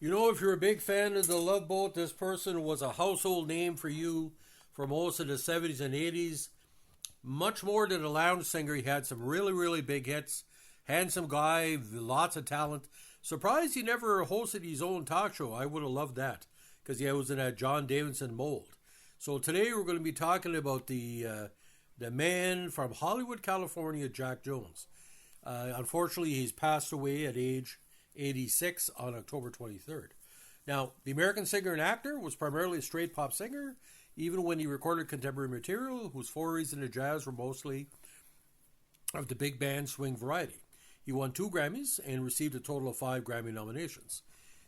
You know, if you're a big fan of the Love Boat, this person was a household name for you for most of the 70s and 80s. Much more than a lounge singer, he had some really, really big hits. Handsome guy, lots of talent. Surprised he never hosted his own talk show. I would have loved that because he was in that John Davidson mold. So today we're going to be talking about the man from Hollywood, California, Jack Jones. Unfortunately, he's passed away at age 86 on October 23rd. Now, the American singer and actor was primarily a straight pop singer, even when he recorded contemporary material, whose forays into jazz were mostly of the big band swing variety. He won 2 Grammys and received a total of 5 Grammy nominations.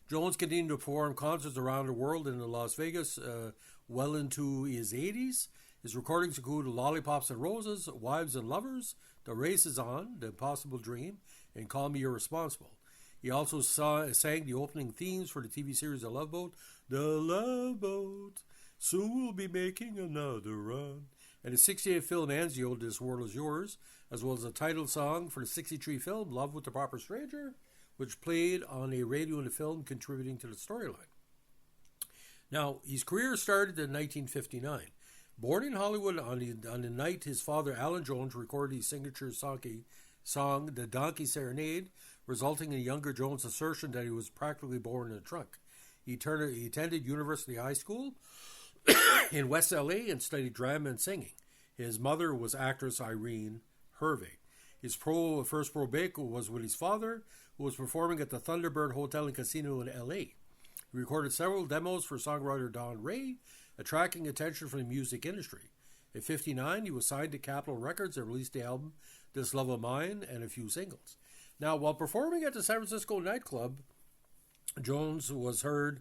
Jones continued to perform concerts around the world and in Las Vegas well into his 80s. His recordings include Lollipops and Roses, Wives and Lovers, The Race is On, The Impossible Dream, and Call Me Irresponsible. He also sang the opening themes for the TV series The Love Boat. The Love Boat, soon we'll be making another run. And the 68 film Anzio, This World Is Yours, as well as the title song for the 63 film Love with the Proper Stranger, which played on a radio in the film, contributing to the storyline. Now, his career started in 1959. Born in Hollywood on the night his father, Alan Jones, recorded his signature song, The Donkey Serenade, resulting in younger Jones' assertion that he was practically born in a trunk. He attended University High School in West LA and studied drama and singing. His mother was actress Irene Hervey. His first pro break was with his father, who was performing at the Thunderbird Hotel and Casino in LA. He recorded several demos for songwriter Don Ray, attracting attention from the music industry. At 59, he was signed to Capitol Records and released the album This Love of Mine and a few singles. Now, while performing at the San Francisco nightclub, Jones was heard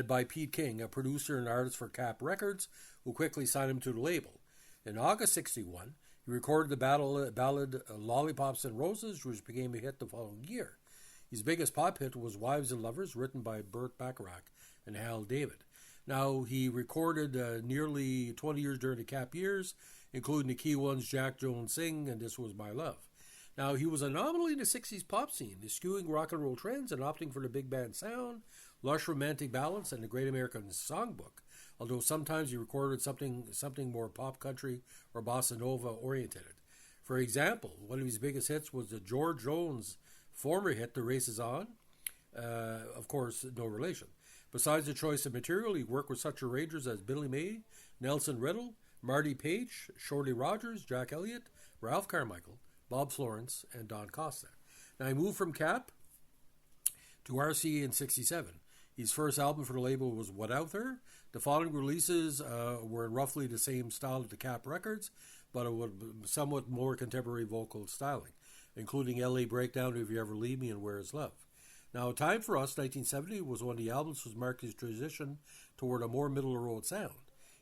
by Pete King, a producer and artist for Cap Records, who quickly signed him to the label. In August 61, he recorded the ballad Lollipops and Roses, which became a hit the following year. His biggest pop hit was Wives and Lovers, written by Burt Bacharach and Hal David. Now, he recorded nearly 20 years during the Cap years, including the key ones Jack Jones Sing and This Was My Love. Now, he was anomaly in the 60s pop scene, eschewing rock and roll trends and opting for the big band sound, lush romantic ballads, and the Great American Songbook, although sometimes he recorded something more pop country or bossa nova oriented. For example, one of his biggest hits was the George Jones' former hit, The Race Is On. Of course, no relation. Besides the choice of material, he worked with such arrangers as Billy May, Nelson Riddle, Marty Page, Shorty Rogers, Jack Elliott, Ralph Carmichael, Bob Florence, and Don Costa. Now, he moved from Cap to RCA in 67. His first album for the label was What Out There. The following releases were in roughly the same style as the Cap records, but with somewhat more contemporary vocal styling, including LA Breakdown, If You Ever Leave Me, and Where Is Love. Now, Time for Us, 1970, was one of the albums which marked his transition toward a more middle-of-the-road sound.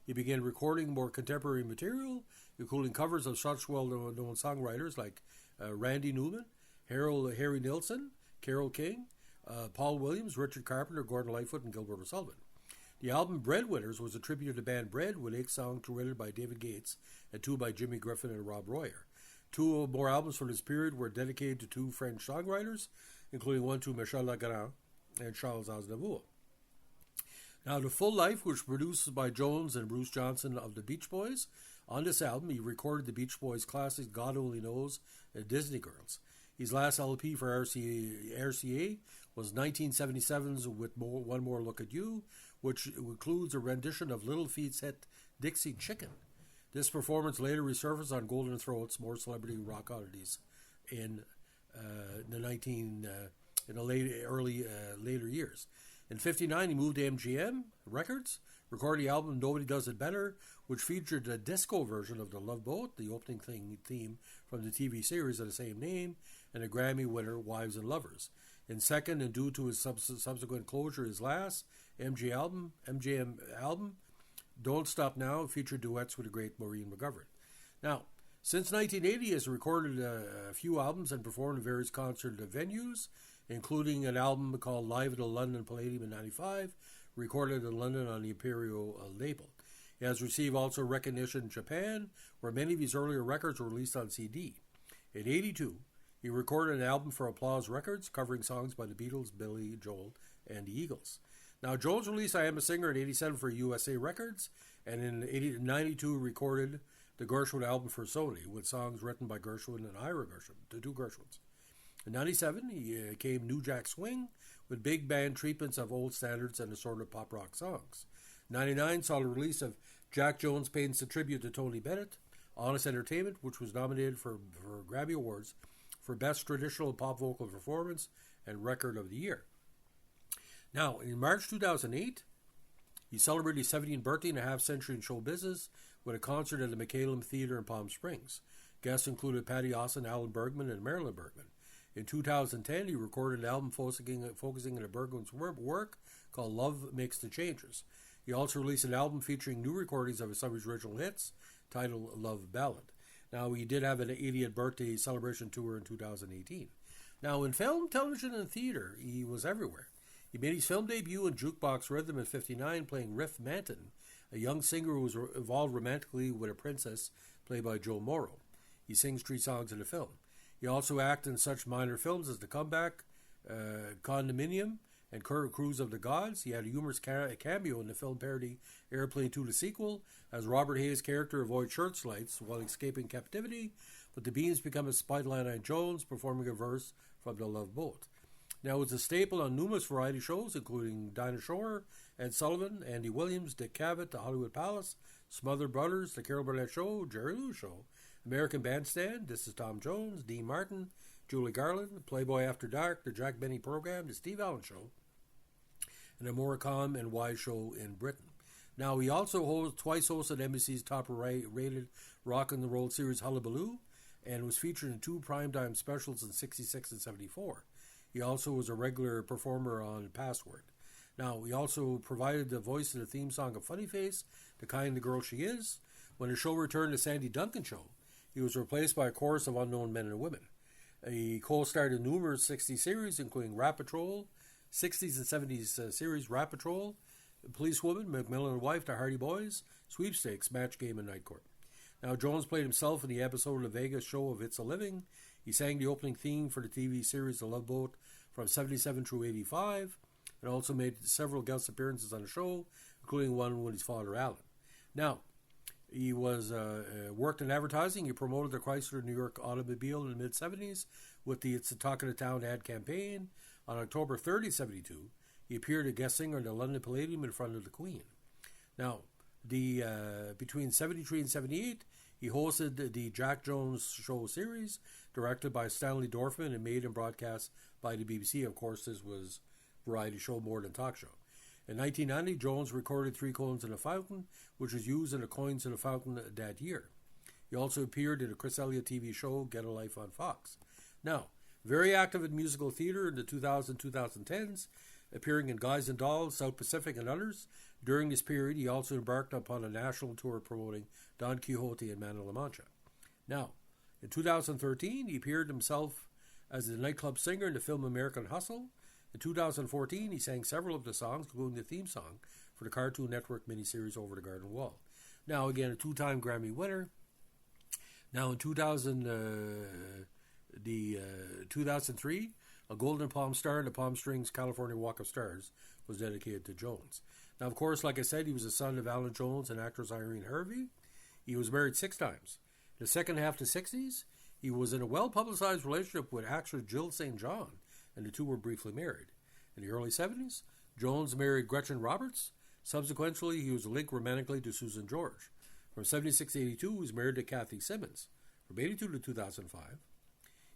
He began recording more contemporary material, including covers of such well-known songwriters like Randy Newman, Harry Nilsson, Carole King, Paul Williams, Richard Carpenter, Gordon Lightfoot, and Gilbert O'Sullivan. The album Breadwinners was a tribute to the band Bread, with 8 songs written by David Gates and 2 by Jimmy Griffin and Rob Royer. 2 more albums from this period were dedicated to 2 French songwriters, including one to Michel Legrand and Charles Aznavour. Now, The Full Life, which was produced by Jones and Bruce Johnson of the Beach Boys. On this album, he recorded the Beach Boys' classic God Only Knows and Disney Girls. His last LP for RCA was 1977's One More Look at You, which includes a rendition of Little Feat's hit Dixie Chicken. This performance later resurfaced on Golden Throat's More Celebrity Rock Oddities in the later years. In 59, he moved to MGM Records, recorded the album Nobody Does It Better, which featured a disco version of The Love Boat, the opening theme from the TV series of the same name, and a Grammy winner, Wives and Lovers. In second, and due to his subsequent closure, his last MGM album, Don't Stop Now, featured duets with the great Maureen McGovern. Now, since 1980, he has recorded a few albums and performed in various concert venues, including an album called Live at the London Palladium in 95, recorded in London on the Imperial label. He has received also recognition in Japan, where many of his earlier records were released on CD. In 82, he recorded an album for Applause Records, covering songs by the Beatles, Billy Joel, and the Eagles. Now, Jones released I Am a Singer in 87 for USA Records, and in 92 recorded the Gershwin album for Sony, with songs written by Gershwin and Ira Gershwin, the two Gershwins. In 97, he came New Jack Swing, with big band treatments of old standards and assorted pop rock songs. 99 saw the release of Jack Jones Paints a Tribute to Tony Bennett, Honest Entertainment, which was nominated for Grammy Awards for Best Traditional Pop Vocal Performance and Record of the Year. Now, in March 2008, he celebrated his 17th birthday and a half century in show business with a concert at the McCallum Theatre in Palm Springs. Guests included Patty Austin, Alan Bergman, and Marilyn Bergman. In 2010, he recorded an album focusing on Bergman's work called Love Makes the Changes. He also released an album featuring new recordings of some of his original hits, titled Love Ballad. Now, he did have an 80th birthday celebration tour in 2018. Now, in film, television, and theater, he was everywhere. He made his film debut in Jukebox Rhythm in 1959, playing Riff Manton, a young singer who was involved romantically with a princess played by Joe Morrow. He sings 3 songs in the film. He also acted in such minor films as The Comeback, Condominium, and Cruise of the Gods. He had a humorous cameo in the film parody Airplane 2 the sequel, as Robert Hayes' character avoids searchlights while escaping captivity, but the beams become a spotlight on Jones, performing a verse from The Love Boat. Now, it's a staple on numerous variety shows, including Dinah Shore, Ed Sullivan, Andy Williams, Dick Cavett, The Hollywood Palace, Smothered Brothers, The Carol Burnett Show, Jerry Lewis Show, American Bandstand, This Is Tom Jones, Dean Martin, Julie Garland, Playboy After Dark, The Jack Benny Program, The Steve Allen Show, and The Maura Calm and Wise Show in Britain. Now, he also twice hosted NBC's top-rated rock and roll series Hullabaloo, and was featured in 2 primetime specials in 66 and 74. He also was a regular performer on Password. Now, he also provided the voice to the theme song of Funny Face, The Kind of Girl She Is. When the show returned to Sandy Duncan Show, he was replaced by a chorus of unknown men and women. He co-starred in numerous 60s series, including Rat Patrol, 60s and 70s series Rat Patrol, Policewoman, Macmillan and Wife, The Hardy Boys, Sweepstakes, Match Game, and Night Court. Now, Jones played himself in the episode of the Vegas show of It's a Living. He sang the opening theme for the TV series The Love Boat from 77 through 85, and also made several guest appearances on the show, including one with his father, Alan. Now, he was worked in advertising. He promoted the Chrysler New York automobile in the mid-70s with the It's a Talk of the Town ad campaign. On October 30, 72, he appeared as a guest singer in the London Palladium in front of the Queen. Now, between 73 and 78, he hosted the Jack Jones Show series, directed by Stanley Dorfman and made and broadcast by the BBC. Of course, this was variety show more than talk show. In 1990, Jones recorded 3 Coins in a Fountain, which was used in the Coins in a Fountain that year. He also appeared in the Chris Elliott TV show Get a Life on Fox. Now, very active in musical theater in the 2000-2010s, appearing in Guys and Dolls, South Pacific, and others. During this period, he also embarked upon a national tour promoting Don Quixote and Man of La Mancha. Now, in 2013, he appeared himself as a nightclub singer in the film American Hustle. In 2014, he sang several of the songs, including the theme song for the Cartoon Network miniseries Over the Garden Wall. Now, again, a 2-time Grammy winner. Now, in 2003, a Golden Palm Star in the Palm Springs California Walk of Stars was dedicated to Jones. Now, of course, like I said, he was the son of Alan Jones and actress Irene Harvey. He was married 6 times. In the second half of the 60s, he was in a well-publicized relationship with actress Jill St. John, and the two were briefly married. In the early 70s, Jones married Gretchen Roberts. Subsequently, he was linked romantically to Susan George. From 76 to 82, he was married to Kathy Simmons. From 82 to 2005,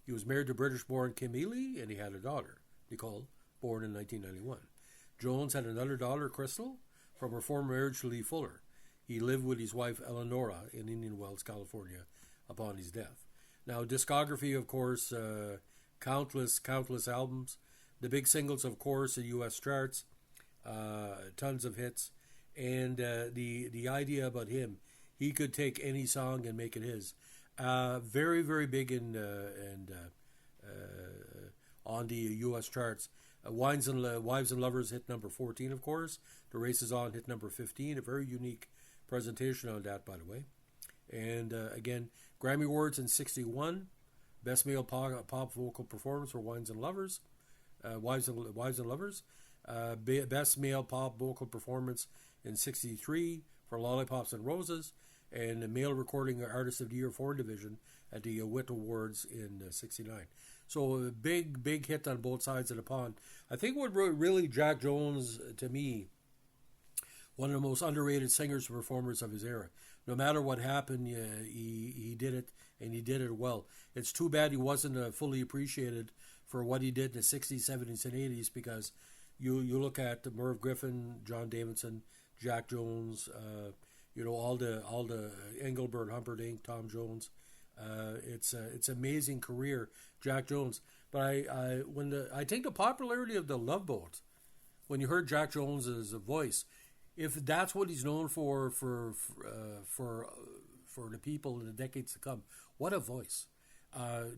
he was married to British-born Kim Ely, and he had a daughter, Nicole, born in 1991. Jones had another daughter, Crystal, from her former marriage to Lee Fuller. He lived with his wife, Eleonora, in Indian Wells, California, upon his death. Now, discography, of course, countless albums. The big singles, of course, the U.S. charts, tons of hits. And the idea about him, he could take any song and make it his. Very, very big on the U.S. charts. Wives and Lovers hit number 14, of course. The Race Is On hit number 15. A very unique presentation on that, by the way. And again, Grammy Awards in 61. Best Male Pop Vocal Performance for Wives and Lovers. Best Male Pop Vocal Performance in 63 for Lollipops and Roses, and the Male Recording Artist of the Year Ford Division at the WIT Awards in 69. So a big hit on both sides of the pond. I think what really Jack Jones, to me, one of the most underrated singers and performers of his era. No matter what happened, he did it, and he did it well. It's too bad he wasn't fully appreciated for what he did in the 60s, 70s, and 80s, because you look at Merv Griffin, John Davidson, Jack Jones, all the Engelbert Humperdinck, Tom Jones. It's amazing career, Jack Jones. But I think the popularity of the Love Boat, when you heard Jack Jones's voice, if that's what he's known for the people in the decades to come, what a voice!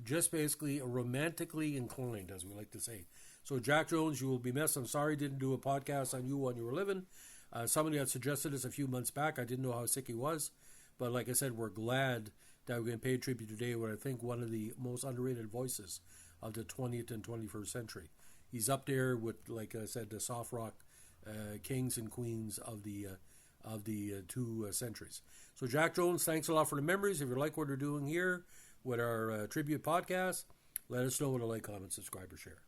Just basically romantically inclined, as we like to say. So Jack Jones, you will be missed. I'm sorry I didn't do a podcast on you when you were living. Somebody had suggested this a few months back. I didn't know how sick he was, but like I said, we're glad that we're going to pay tribute today with, I think, one of the most underrated voices of the 20th and 21st century. He's up there with, like I said, the soft rock kings and queens of the two centuries. So Jack Jones, thanks a lot for the memories. If you like what we're doing here with our tribute podcast, let us know with a like, comment, subscribe, or share.